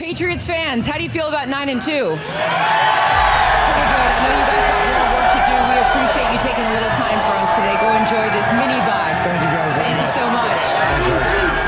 Patriots fans, how do you feel about 9-2? Pretty good. I know you guys got more work to do. We appreciate you taking a little time for us today. Go enjoy this mini bye. Thank you guys very much. Thank you so much. Thanks, guys.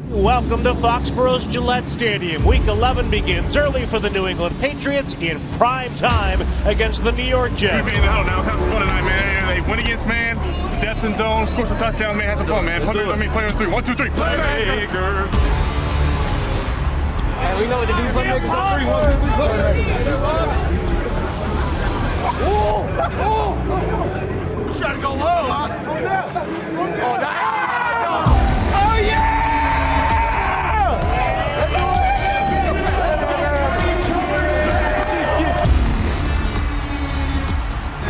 Welcome to Foxborough's Gillette Stadium. Week 11 begins early for the New England Patriots in prime time against the New York Jets. Hey, man, now let's have some fun tonight, man. They win against man, depth in zone, score some touchdowns, man. Have some fun, man. Play on three. 1, 2, 3. Playmakers. Hey, we know what to do. Playmakers on 3. 1, 2, 3. Playmakers. You trying to go low, huh? Oh, yeah!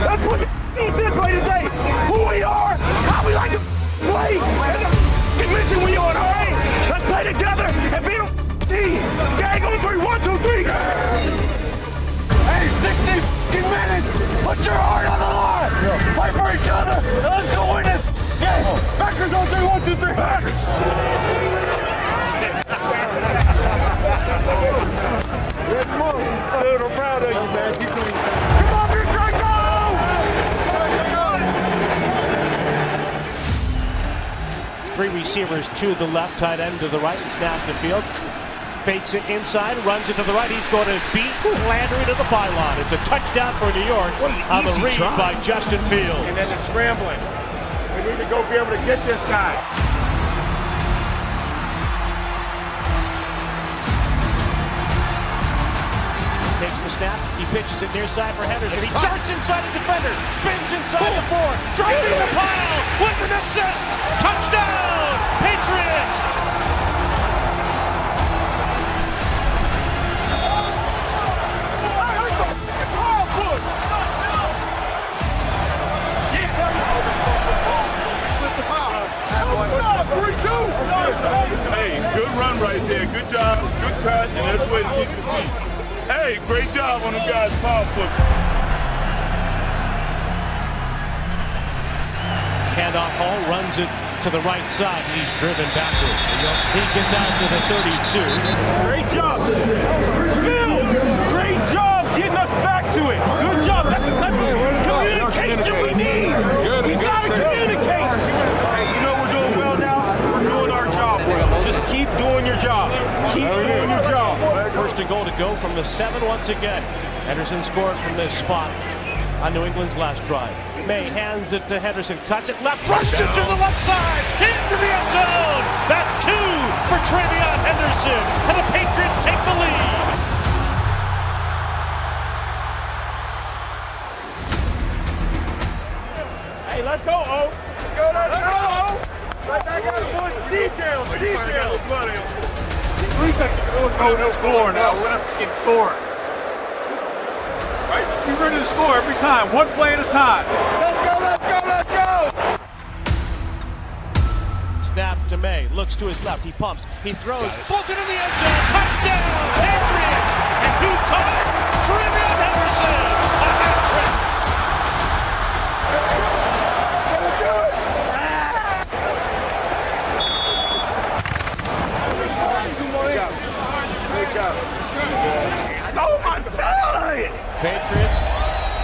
That's what this way today. Who we are, how we like to play, and the convention we on, all right? Let's play together and be a team. Gang on 3. 1, 2, 3. Hey, 60 minutes. Put your heart on the line. Play for each other. Let's go win it. Yeah. Packers on 3. 1, 2, 3. Packers. Dude, I'm proud of you, man. Keep doing it. Come on, big Draco! Three receivers to the left, tight end to the right, snap to field. Fakes it inside, runs it to the right. He's going to beat Landry to the pylon. It's a touchdown for New York on the read by Justin Fields. And then the scrambling. We need to go be able to get this guy. Takes the snap, he pitches it near side for Henderson. He darts inside the defender, spins inside the 4, driving the pile with an assist. Touchdown, Patriots! Hey, good run right there. Good job, good cut, and that's the way to keep the feet. Hey, great job on the guys' power push. Handoff, Hall runs it to the right side, and he's driven backwards. He gets out to the 32. Great job. Bill, great job getting us back to it. Good job. That's the type of communication we need. We gotta communicate. Hey, you know we're doing well now? We're doing our job well. Just keep doing your job. Keep doing your job. First and goal to go from the 7 once again. Henderson scored from this spot on New England's last drive. Maye hands it to Henderson, cuts it left, rushes it to the left side, into the end zone. That's 2 for TreVeyon Henderson, and the Patriots take the lead. Hey, let's go, O. Let's go, let's go, O. Right back out, boys. Details, details. 3 seconds. No score now. We're going to have to keep scoring. Right? Just be ready to score every time. One play at a time. Let's go, let's go, let's go. Snap to Maye, looks to his left, he pumps, he throws, floats it in the end zone, touchdown, Patriots! And who caught it? TreVeyon Henderson, a hat trick! Great job. Stole my time! Patriots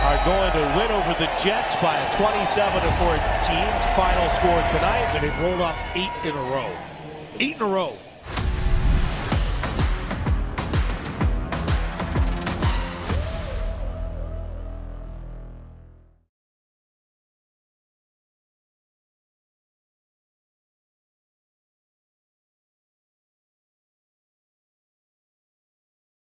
are going to win over the Jets by a 27-14 final score tonight. And they've rolled off 8 in a row. 8 in a row.